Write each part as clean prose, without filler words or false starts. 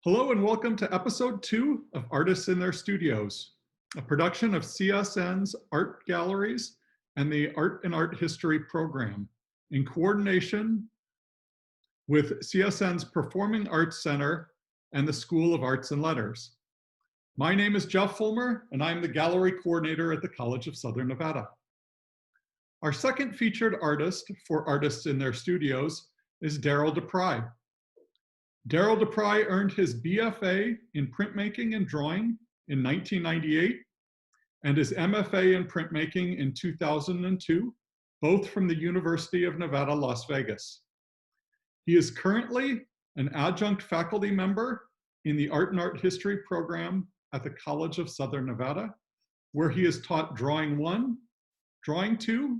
Hello and welcome to episode 2 of Artists in Their Studios, a production of CSN's Art Galleries and the Art and Art History program in coordination with CSN's Performing Arts Center and the School of Arts and Letters. My name is Jeff Fulmer and I'm the gallery coordinator at the College of Southern Nevada. Our second featured artist for Artists in Their Studios is Daryl DePry. Daryl DePry earned his BFA in printmaking and drawing in 1998 and his MFA in printmaking in 2002, both from the University of Nevada, Las Vegas. He is currently an adjunct faculty member in the Art and Art History program at the College of Southern Nevada, where he has taught Drawing 1, Drawing 2,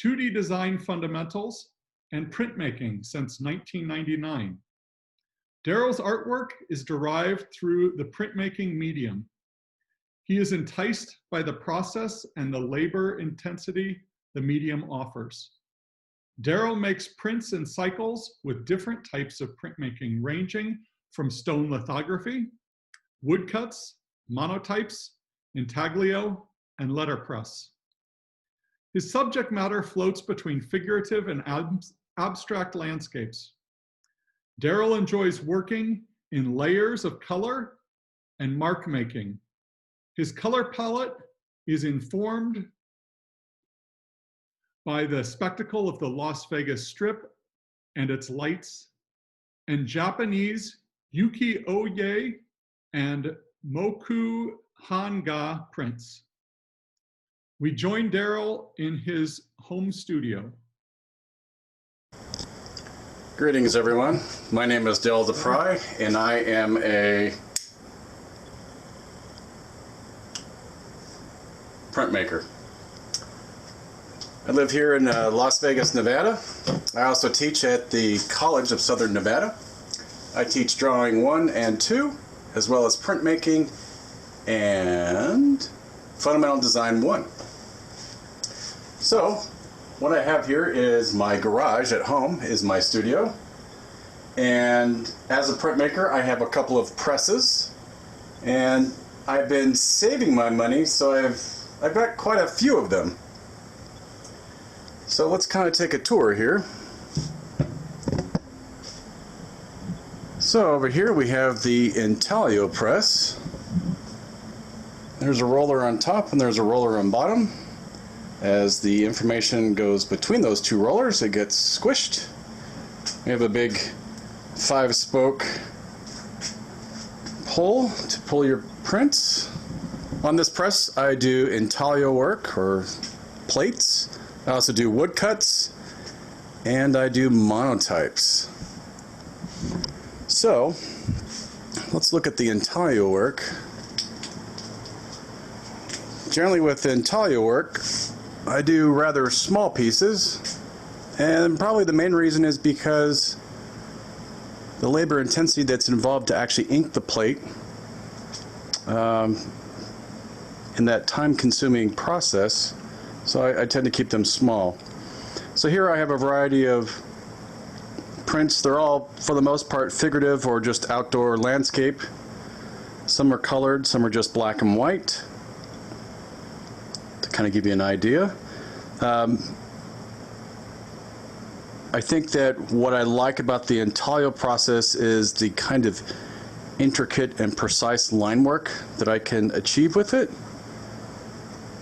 2D Design Fundamentals, and Printmaking since 1999. Daryl's artwork is derived through the printmaking medium. He is enticed by the process and the labor intensity the medium offers. Daryl makes prints in cycles with different types of printmaking, ranging from stone lithography, woodcuts, monotypes, intaglio, and letterpress. His subject matter floats between figurative and abstract landscapes. Daryl enjoys working in layers of color and mark making. His color palette is informed by the spectacle of the Las Vegas Strip and its lights, and Japanese Ukiyo-e and Mokuhanga prints. We join Daryl in his home studio. Greetings, everyone. My name is Daryl DePry, and I am a printmaker. I live here in Las Vegas, Nevada. I also teach at the College of Southern Nevada. I teach Drawing 1 and 2, as well as Printmaking and Fundamental Design 1. So, what I have here is my garage at home, is my studio. And as a printmaker, I have a couple of presses. And I've been saving my money, so I've got quite a few of them. So let's kind of take a tour here. So over here we have the Intelio Press. There's a roller on top and there's a roller on bottom. As the information goes between those two rollers, it gets squished. We have a big 5-spoke pull to pull your prints. On this press, I do intaglio work, or plates. I also do woodcuts, and I do monotypes. So, let's look at the intaglio work. Generally with intaglio work, I do rather small pieces, and probably the main reason is because the labor intensity that's involved to actually ink the plate in that time-consuming process, so I tend to keep them small. So here I have a variety of prints. They're all, for the most part, figurative or just outdoor landscape. Some are colored, some are just black and white, to kind of give you an idea. I think that what I like about the intaglio process is the kind of intricate and precise line work that I can achieve with it.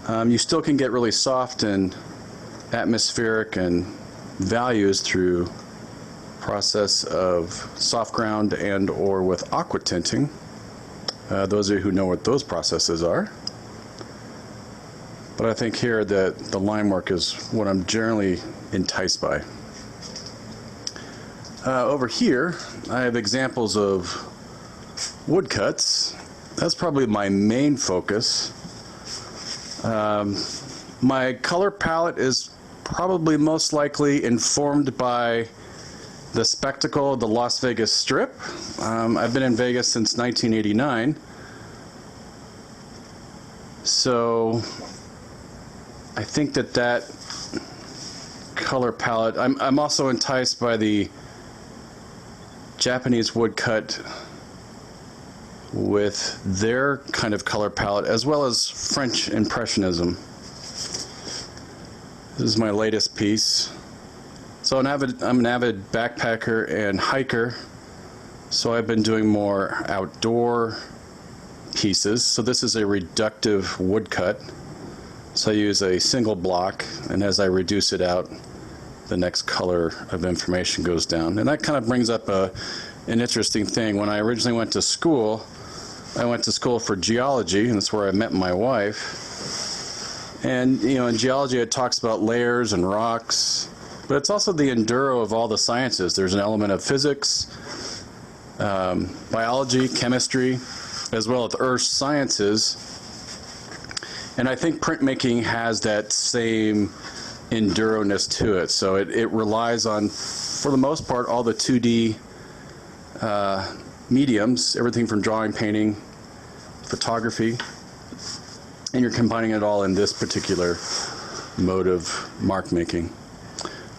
You still can get really soft and atmospheric and values through process of soft ground and or with aqua tinting. Those of you who know what those processes are. But I think here that the line work is what I'm generally enticed by. Over here, I have examples of woodcuts. That's probably my main focus. My color palette is probably most likely informed by the spectacle of the Las Vegas Strip. I've been in Vegas since 1989. So I think that color palette, I'm also enticed by the Japanese woodcut with their kind of color palette, as well as French Impressionism. This is my latest piece. So I'm an avid backpacker and hiker, so I've been doing more outdoor pieces. So this is a reductive woodcut. So I use a single block, and as I reduce it out, the next color of information goes down. And that kind of brings up an interesting thing. When I originally went to school, I went to school for geology, and that's where I met my wife. And, you know, in geology it talks about layers and rocks, but it's also the enduro of all the sciences. There's an element of physics, biology, chemistry, as well as earth sciences. And I think printmaking has that same enduro-ness to it. So it relies on, for the most part, all the 2D mediums, everything from drawing, painting, photography, and you're combining it all in this particular mode of mark making.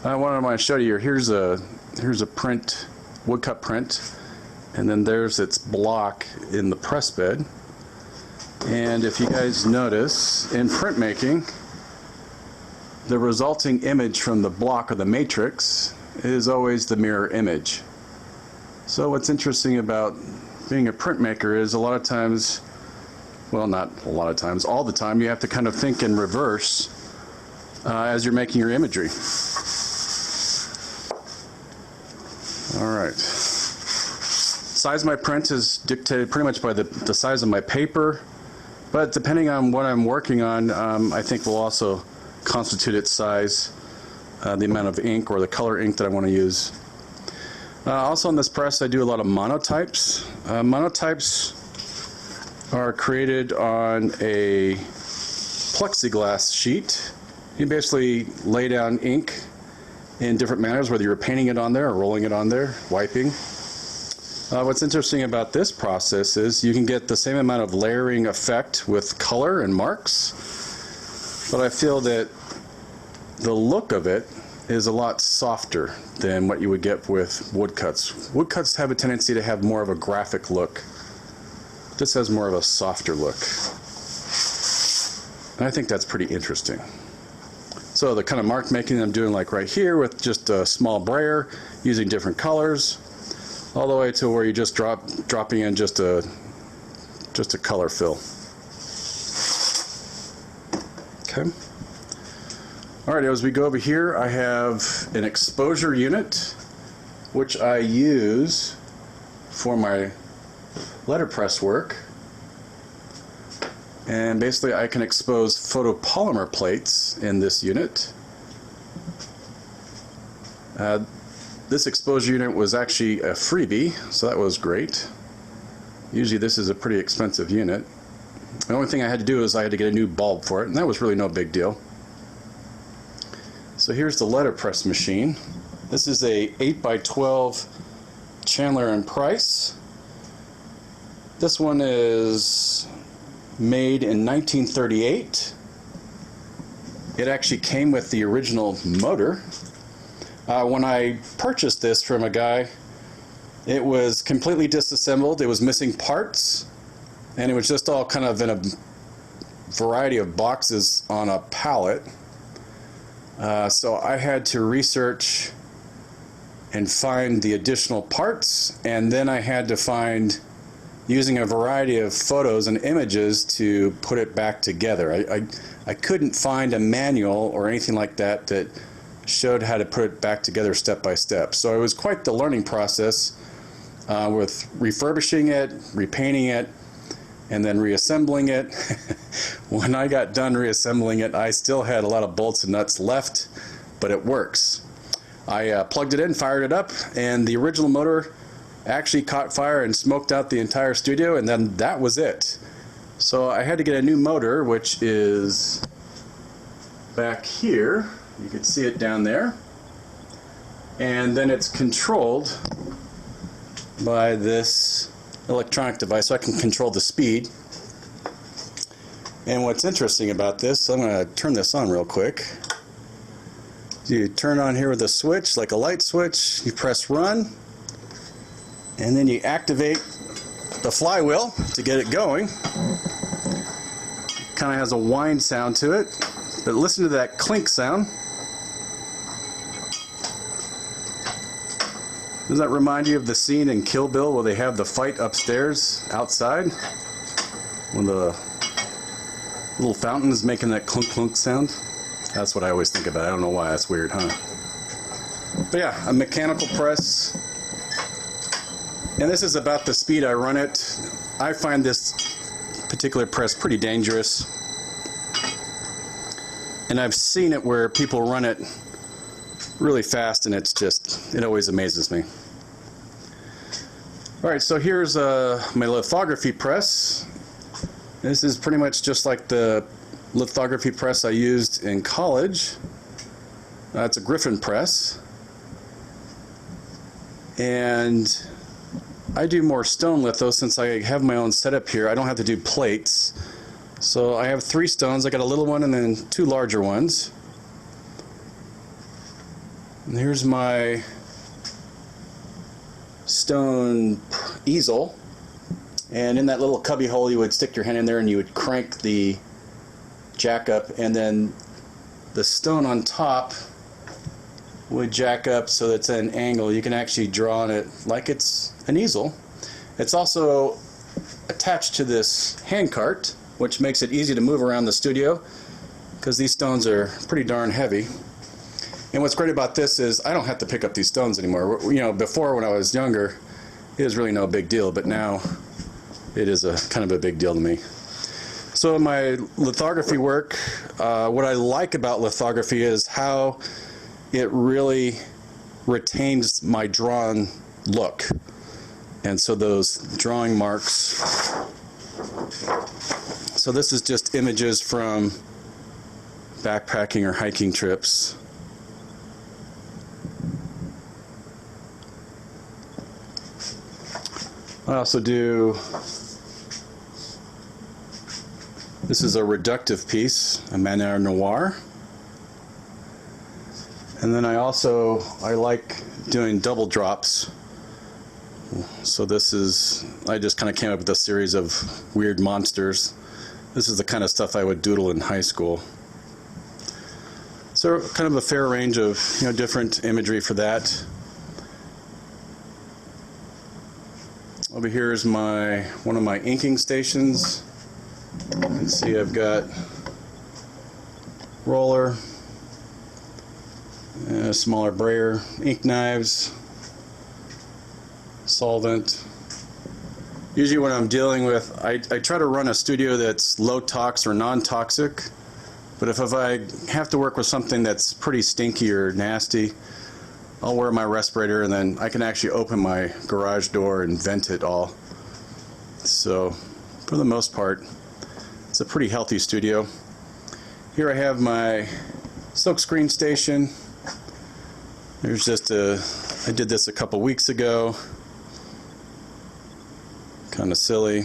What I want to show you here, here's a print, woodcut print, and then there's its block in the press bed. And if you guys notice, in printmaking, the resulting image from the block or the matrix is always the mirror image. So what's interesting about being a printmaker is a lot of times, well, not a lot of times, all the time, you have to kind of think in reverse as you're making your imagery. All right. Size of my print is dictated pretty much by the size of my paper, but depending on what I'm working on, I think will also constitute its size, the amount of ink or the color ink that I want to use. Also on this press, I do a lot of monotypes. Monotypes are created on a plexiglass sheet. You basically lay down ink in different manners, whether you're painting it on there or rolling it on there, wiping. What's interesting about this process is you can get the same amount of layering effect with color and marks, but I feel that the look of it is a lot softer than what you would get with woodcuts. Woodcuts have a tendency to have more of a graphic look. This has more of a softer look. And I think that's pretty interesting. So the kind of mark making I'm doing like right here with just a small brayer, using different colors, all the way to where you just dropping in just a color fill. Okay. All right, as we go over here, I have an exposure unit, which I use for my letterpress work. And basically I can expose photopolymer plates in this unit. This exposure unit was actually a freebie, so that was great. Usually this is a pretty expensive unit. The only thing I had to do is I had to get a new bulb for it, and that was really no big deal. So here's the letterpress machine. This is a 8x12 Chandler and Price. This one is made in 1938. It actually came with the original motor. When I purchased this from a guy, it was completely disassembled. It was missing parts, and it was just all kind of in a variety of boxes on a pallet. So I had to research and find the additional parts, and then I had to find, using a variety of photos and images, to put it back together. I couldn't find a manual or anything like that that showed how to put it back together step by step. So it was quite the learning process with refurbishing it, repainting it, and then reassembling it. When I got done reassembling it, I still had a lot of bolts and nuts left, but it works. I plugged it in, fired it up, and the original motor actually caught fire and smoked out the entire studio, and then that was it. So I had to get a new motor, which is back here. You can see it down there. And then it's controlled by this electronic device, so I can control the speed. And what's interesting about this, I'm going to turn this on real quick. You turn on here with a switch, like a light switch. You press run, and then you activate the flywheel to get it going. Kind of has a whine sound to it, but listen to that clink sound. Does that remind you of the scene in Kill Bill where they have the fight upstairs outside? When the little fountain is making that clunk clunk sound? That's what I always think about. I don't know why. That's weird, huh? But yeah, a mechanical press. And this is about the speed I run it. I find this particular press pretty dangerous. And I've seen it where people run it really fast, and it always amazes me. All right, so here's my lithography press. This is pretty much just like the lithography press I used in college. It's a Griffin press. And I do more stone litho since I have my own setup here. I don't have to do plates. So I have 3 stones. I got a little one and then 2 larger ones. And here's my stone easel. And in that little cubby hole you would stick your hand in there and you would crank the jack up, and then the stone on top would jack up so that it's at an angle. You can actually draw on it like it's an easel. It's also attached to this hand cart, which makes it easy to move around the studio because these stones are pretty darn heavy. And what's great about this is I don't have to pick up these stones anymore. You know, before when I was younger, it was really no big deal, but now it is a kind of a big deal to me. So in my lithography work, what I like about lithography is how it really retains my drawn look. And so those drawing marks, so this is just images from backpacking or hiking trips. I also do, this is a reductive piece, a Manière Noire. And then I like doing double drops. So this is, I just kind of came up with a series of weird monsters. This is the kind of stuff I would doodle in high school. So kind of a fair range of, you know, different imagery for that. Over here is one of my inking stations. You can see I've got roller, a smaller brayer, ink knives, solvent. Usually when I'm dealing with, I try to run a studio that's low tox or non-toxic, but if I have to work with something that's pretty stinky or nasty, I'll wear my respirator and then I can actually open my garage door and vent it all. So for the most part, it's a pretty healthy studio. Here I have my silkscreen station. There's just I did this a couple weeks ago. Kind of silly.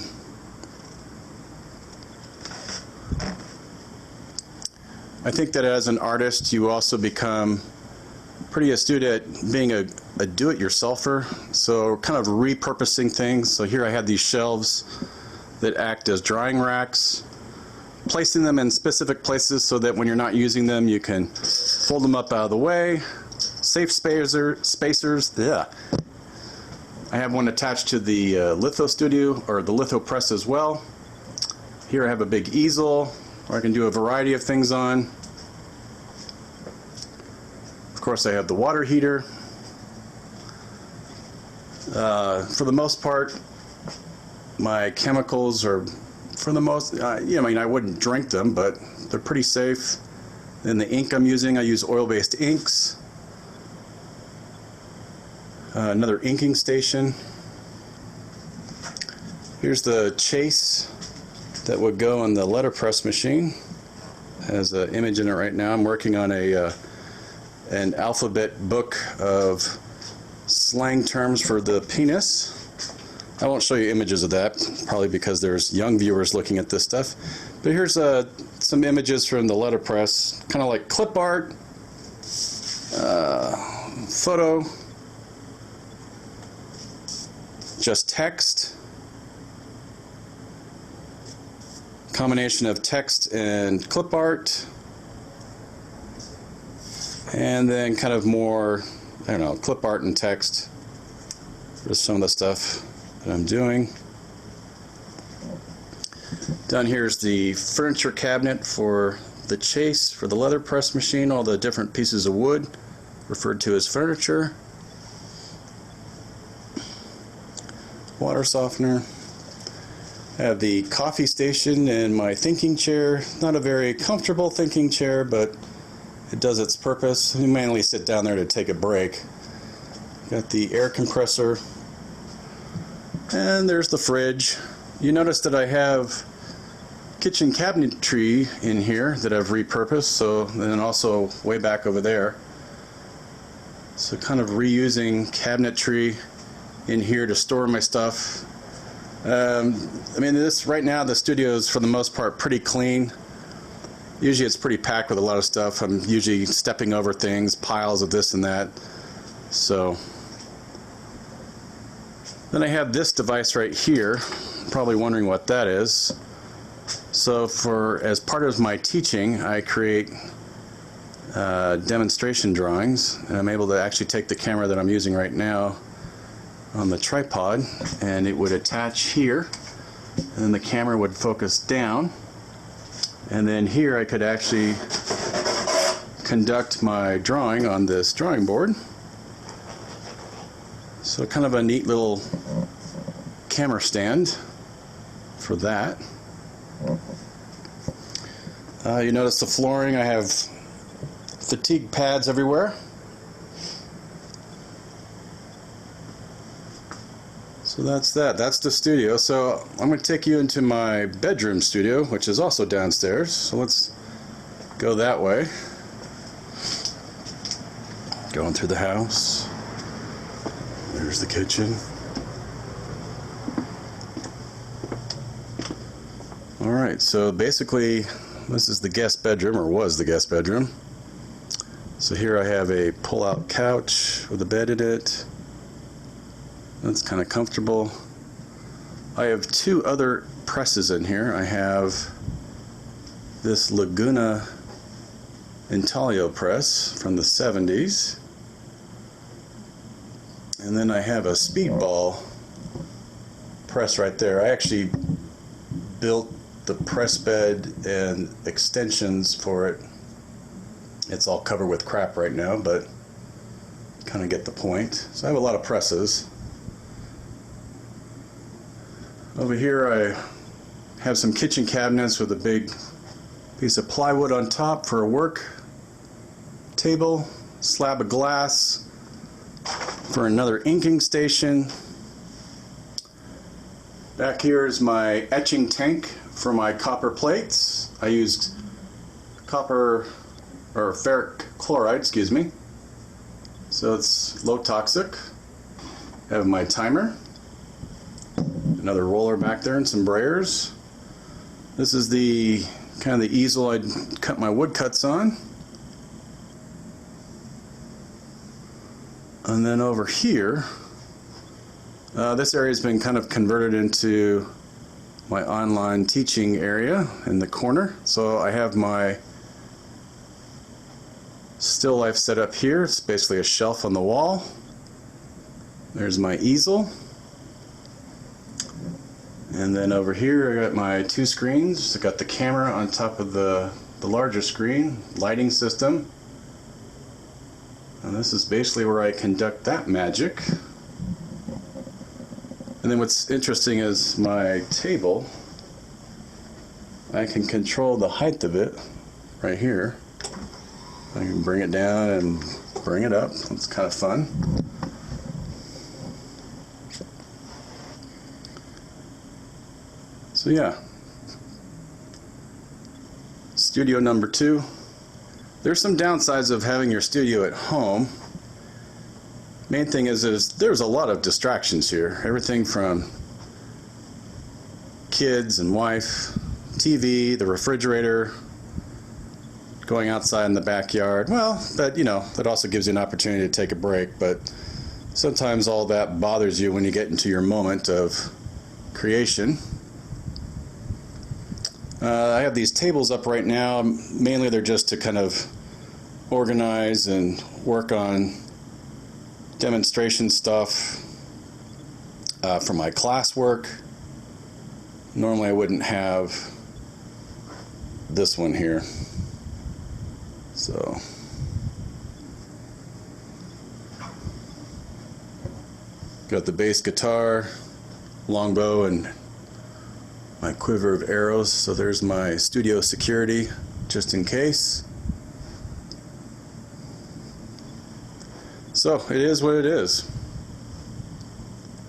I think that as an artist, you also become pretty astute at being a do-it-yourselfer, so kind of repurposing things. So here I have these shelves that act as drying racks, placing them in specific places so that when you're not using them, you can fold them up out of the way. Safe spacers. Yeah. I have one attached to the litho studio, or the litho press as well. Here I have a big easel where I can do a variety of things on. Of course, I have the water heater. For the most part, my chemicals are, for the most, I mean, I wouldn't drink them, but they're pretty safe. Then the ink I'm using, I use oil-based inks. Another inking station. Here's the chase that would go on the letterpress machine. Has an image in it right now. I'm working on an alphabet book of slang terms for the penis. I won't show you images of that, probably because there's young viewers looking at this stuff. But here's some images from the letterpress, kind of like clip art, photo, just text, combination of text and clip art, and then kind of more, I don't know, clip art and text for some of the stuff that I'm doing. Down here is the furniture cabinet for the chase, for the letterpress machine, all the different pieces of wood referred to as furniture. Water softener. I have the coffee station and my thinking chair. Not a very comfortable thinking chair, but it does its purpose. You mainly sit down there to take a break. Got the air compressor. And there's the fridge. You notice that I have kitchen cabinetry in here that I've repurposed, so then also way back over there. So kind of reusing cabinetry in here to store my stuff. I mean, this right now the studio is for the most part pretty clean. Usually it's pretty packed with a lot of stuff. I'm usually stepping over things, piles of this and that. So then I have this device right here. Probably wondering what that is. So as part of my teaching, I create demonstration drawings, and I'm able to actually take the camera that I'm using right now on the tripod, and it would attach here, and then the camera would focus down, and then here I could actually conduct my drawing on this drawing board. So kind of a neat little camera stand for that. You notice the flooring, I have fatigue pads everywhere. So that's that. That's the studio. So I'm going to take you into my bedroom studio, which is also downstairs. So let's go that way. Going through the house. There's the kitchen. Alright, so basically this is the guest bedroom, or was the guest bedroom. So here I have a pull-out couch with a bed in it. That's kind of comfortable. I have two other presses in here. I have this Laguna Intelio Press from the 70s. And then I have a Speedball press right there. I actually built the press bed and extensions for it. It's all covered with crap right now, but kind of get the point. So I have a lot of presses. Over here I have some kitchen cabinets with a big piece of plywood on top for a work table, slab of glass for another inking station. Back here is my etching tank for my copper plates. I used copper, or ferric chloride, excuse me. So it's low toxic. I have my timer. Another roller back there and some brayers. This is the kind of the easel I'd cut my woodcuts on. And then over here, this area has been kind of converted into my online teaching area in the corner. So I have my still life set up here. It's basically a shelf on the wall. There's my easel. And then over here I got my two screens. I got the camera on top of the larger screen, lighting system. And this is basically where I conduct that magic. And then what's interesting is my table. I can control the height of it right here. I can bring it down and bring it up. It's kind of fun. So yeah, studio number 2. There's some downsides of having your studio at home. Main thing is there's a lot of distractions here. Everything from kids and wife, TV, the refrigerator, going outside in the backyard. Well, that also gives you an opportunity to take a break, but sometimes all that bothers you when you get into your moment of creation. I have these tables up right now. Mainly they're just to kind of organize and work on demonstration stuff for my classwork. Normally I wouldn't have this one here. So got the bass guitar, longbow, and my quiver of arrows. So there's my studio security, just in case. So it is what it is.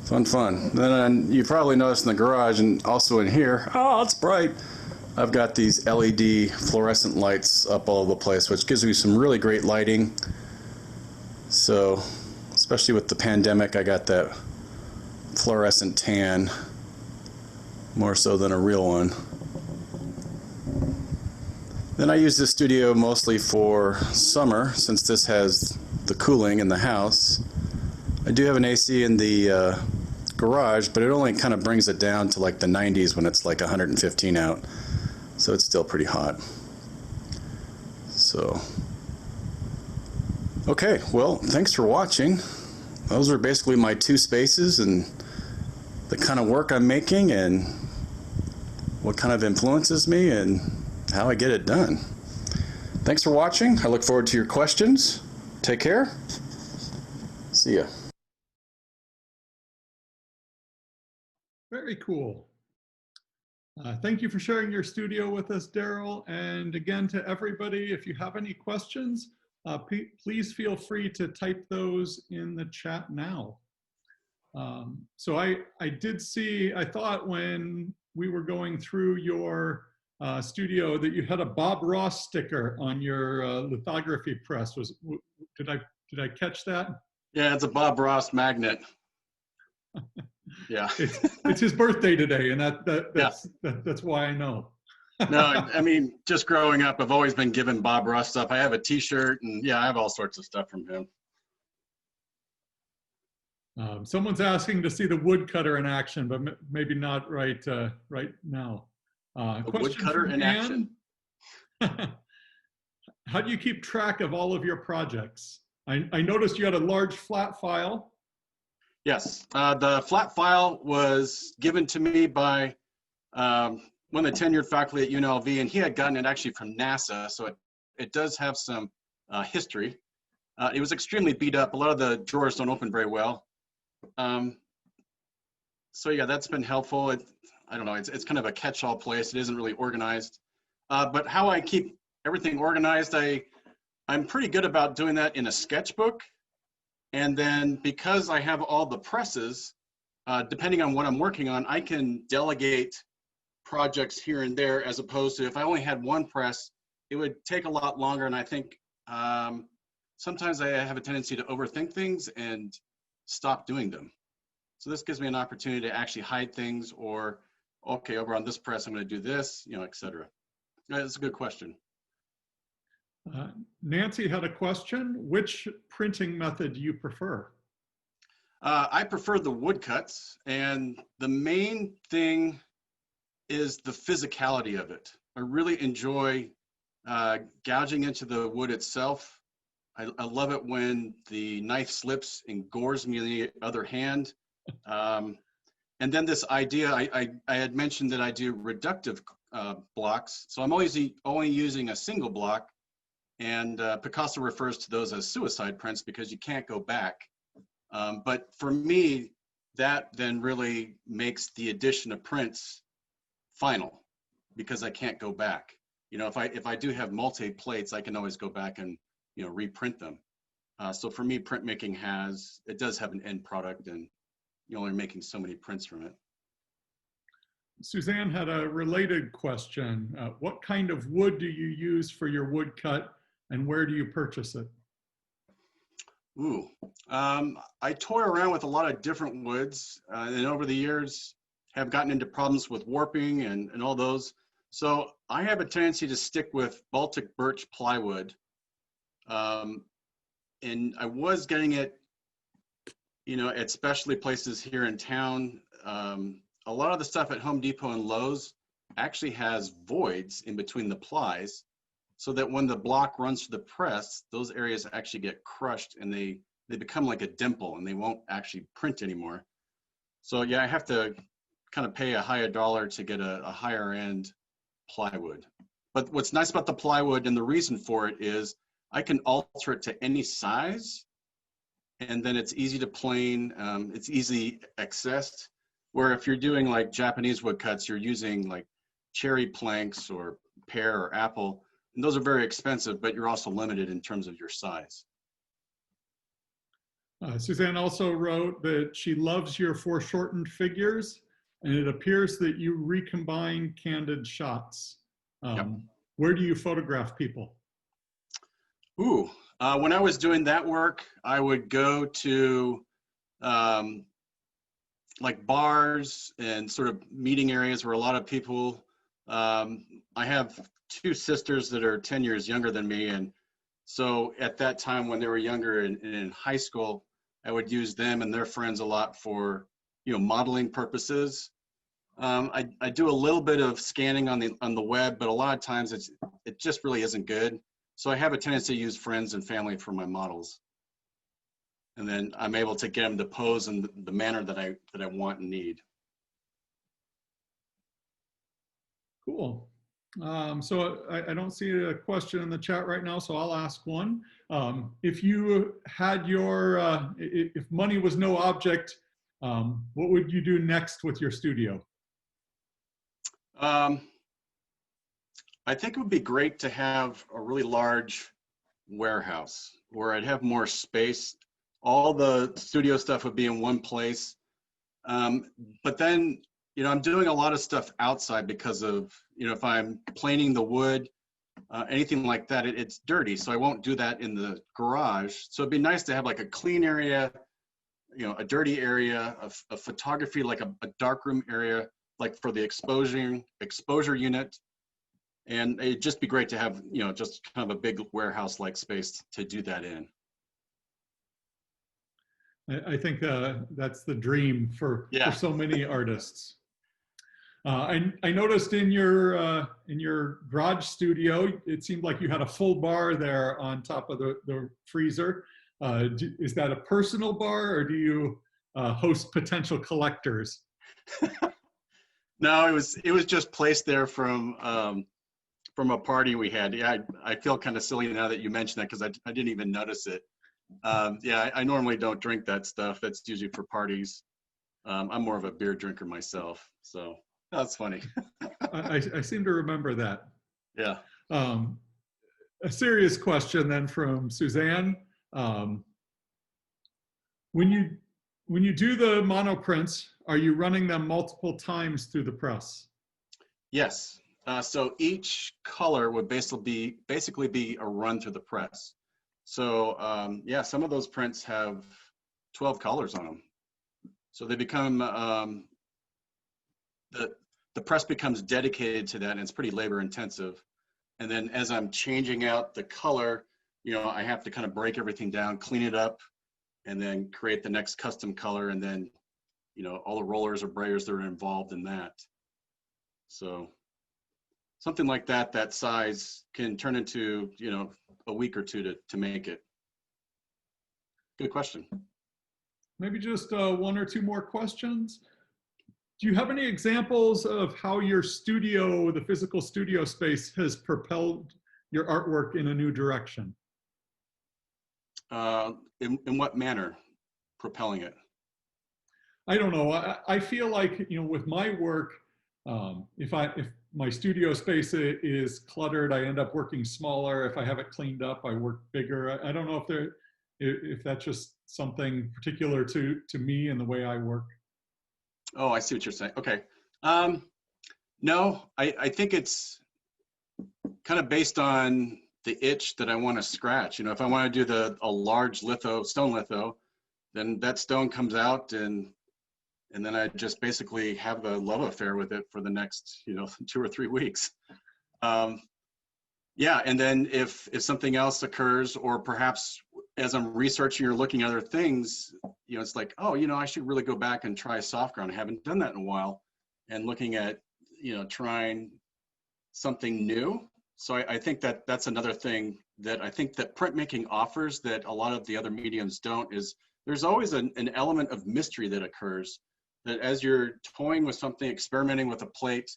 Fun. Then you probably noticed in the garage and also in here, oh, it's bright. I've got these LED fluorescent lights up all over the place, which gives me some really great lighting. So, especially with the pandemic, I got that fluorescent tan, more so than a real one. Then I use this studio mostly for summer, since this has the cooling in the house. I do have an AC in the garage, but it only kind of brings it down to like the 90s when it's like 115 out. So it's still pretty hot. So, okay, well, thanks for watching. Those are basically my two spaces and the kind of work I'm making and what kind of influences me and how I get it done. Thanks for watching. I look forward to your questions. Take care. See ya. Very cool. Thank you for sharing your studio with us, Daryl. And again, to everybody, if you have any questions, please feel free to type those in the chat now. So I did see, I thought when we were going through your studio that you had a Bob Ross sticker on your lithography press. Did I catch that? Yeah, it's a Bob Ross magnet. Yeah. It's his birthday today, and that's why I know. No, I mean, just growing up, I've always been given Bob Ross stuff. I have a T-shirt, and yeah, I have all sorts of stuff from him. Someone's asking to see the woodcutter in action, but maybe not right now. A woodcutter in action. How do you keep track of all of your projects? I noticed you had a large flat file. Yes, the flat file was given to me by one of the tenured faculty at UNLV, and he had gotten it actually from NASA, so it does have some history. It was extremely beat up. A lot of the drawers don't open very well. So yeah, that's been helpful. I don't know, it's kind of a catch-all place. It isn't really organized. But how I keep everything organized, I'm pretty good about doing that in a sketchbook. And then because I have all the presses, depending on what I'm working on, I can delegate projects here and there, as opposed to if I only had one press, it would take a lot longer. And I think sometimes I have a tendency to overthink things and stop doing them. So this gives me an opportunity to actually hide things, or, okay, over on this press, I'm going to do this, et cetera. That's a good question. Nancy had a question. Which printing method do you prefer? I prefer the woodcuts, and the main thing is the physicality of it. I really enjoy gouging into the wood itself. I love it when the knife slips and gores me in the other hand. And then this idea, I had mentioned that I do reductive blocks, so I'm always only using a single block. And Picasso refers to those as suicide prints because you can't go back. But for me, that then really makes the addition of prints final, because I can't go back. If I do have multi-plates, I can always go back and reprint them. So for me, printmaking does have an end product, and you're only making so many prints from it. Suzanne had a related question. What kind of wood do you use for your woodcut, and where do you purchase it? Ooh, I toy around with a lot of different woods, and over the years have gotten into problems with warping and all those. So I have a tendency to stick with Baltic birch plywood. And I was getting it, at specialty places here in town. A lot of the stuff at Home Depot and Lowe's actually has voids in between the plies, so that when the block runs through the press, those areas actually get crushed and they become like a dimple and they won't actually print anymore. So yeah, I have to kind of pay a higher dollar to get a higher end plywood. But what's nice about the plywood, and the reason for it, is I can alter it to any size, and then it's easy to plane, it's easy accessed. Where if you're doing like Japanese woodcuts, you're using like cherry planks or pear or apple, and those are very expensive, but you're also limited in terms of your size. Suzanne also wrote that she loves your foreshortened figures, and it appears that you recombine candid shots. Yep. Where do you photograph people? Ooh, when I was doing that work, I would go to like bars and sort of meeting areas where a lot of people, I have two sisters that are 10 years younger than me. And so at that time when they were younger and in high school, I would use them and their friends a lot for, you know, modeling purposes. I do a little bit of scanning on the web, but a lot of times it just really isn't good. So I have a tendency to use friends and family for my models. And then I'm able to get them to pose in the manner that I want and need. Cool. So I don't see a question in the chat right now, so I'll ask one. If you had your, if money was no object, what would you do next with your studio? I think it would be great to have a really large warehouse where I'd have more space. All the studio stuff would be in one place. But then, you know, I'm doing a lot of stuff outside because of, you know, if I'm planing the wood, anything like that, it's dirty. So I won't do that in the garage. So it'd be nice to have like a clean area, you know, a dirty area, a photography, like a darkroom area, like for the exposure unit. And it'd just be great to have, you know, just kind of a big warehouse-like space to do that in. I think that's the dream for so many artists. I noticed in your garage studio, it seemed like you had a full bar there on top of the freezer. Is that a personal bar, or do you host potential collectors? No, it was just placed there from a party we had. Yeah, I feel kind of silly now that you mentioned that because I didn't even notice it. Yeah, I normally don't drink that stuff. That's usually for parties. I'm more of a beer drinker myself, so that's funny. I seem to remember that. Yeah. A serious question then from Suzanne. When you do the monoprints, are you running them multiple times through the press? Yes. So each color would basically be a run through the press. So yeah, some of those prints have 12 colors on them. So they become, the press becomes dedicated to that, and it's pretty labor intensive. And then as I'm changing out the color, you know, I have to kind of break everything down, clean it up, and then create the next custom color. And then, you know, all the rollers or brayers that are involved in that. So something like that size can turn into, you know, a week or two to make it. Good question. Maybe just one or two more questions. Do you have any examples of how your studio, the physical studio space, has propelled your artwork in a new direction? In what manner propelling it? I don't know. I feel like, you know, with my work, if my studio space is cluttered, I end up working smaller. If I have it cleaned up, I work bigger. I don't know if that's just something particular to me and the way I work. Oh, I see what you're saying. Okay. No, I think it's kind of based on the itch that I want to scratch. You know, if I want to do a large stone litho, then that stone comes out and then I just basically have a love affair with it for the next, you know, 2 or 3 weeks. Yeah, and then if something else occurs, or perhaps as I'm researching or looking at other things, you know, it's like, oh, you know, I should really go back and try soft ground. I haven't done that in a while. And looking at, trying something new. So I think that that's another thing that I think that printmaking offers that a lot of the other mediums don't, is there's always an element of mystery that occurs, that as you're toying with something, experimenting with a plate,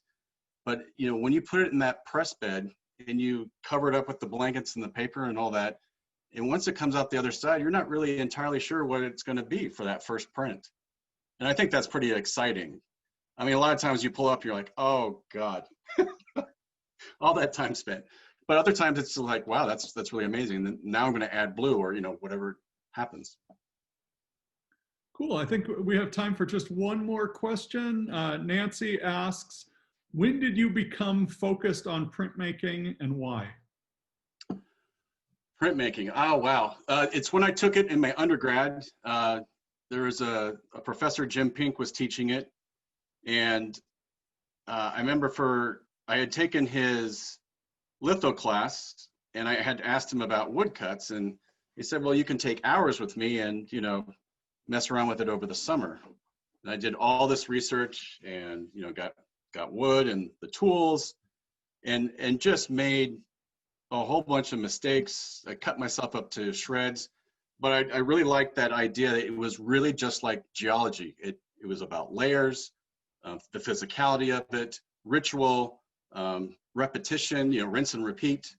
but when you put it in that press bed and you cover it up with the blankets and the paper and all that, and once it comes out the other side, you're not really entirely sure what it's going to be for that first print. And I think that's pretty exciting. I mean, a lot of times you pull up, you're like, oh God, all that time spent. But other times it's like, wow, that's really amazing. And then now I'm going to add blue, or whatever happens. Cool. I think we have time for just one more question. Nancy asks, when did you become focused on printmaking and why? Printmaking. Oh, wow. It's when I took it in my undergrad. There was a professor, Jim Pink, was teaching it. And I remember I had taken his litho class, and I had asked him about woodcuts, and he said, well, you can take hours with me and, mess around with it over the summer. And I did all this research and, got wood and the tools and just made a whole bunch of mistakes. I cut myself up to shreds, but I really liked that idea that it was really just like geology. It was about layers, the physicality of it, ritual, repetition, rinse and repeat.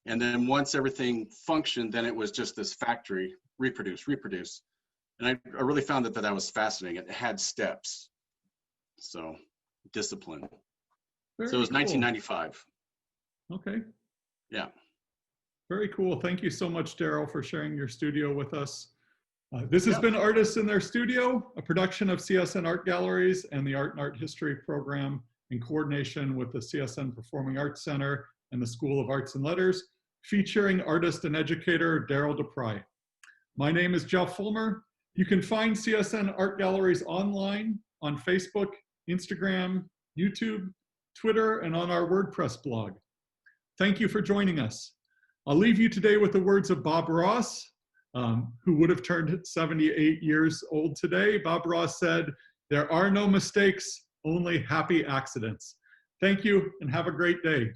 And then once everything functioned, then it was just this factory, reproduce. And I really found that was fascinating. It had steps. So discipline. Very so it was cool. 1995. Okay. Yeah. Very cool. Thank you so much, Daryl, for sharing your studio with us. This has been Artists in Their Studio, a production of CSN Art Galleries and the Art and Art History program in coordination with the CSN Performing Arts Center and the School of Arts and Letters, featuring artist and educator Daryl DePry. My name is Jeff Fulmer. You can find CSN Art Galleries online on Facebook, Instagram, YouTube, Twitter, and on our WordPress blog. Thank you for joining us. I'll leave you today with the words of Bob Ross, who would have turned 78 years old today. Bob Ross said, "There are no mistakes, only happy accidents." Thank you and have a great day.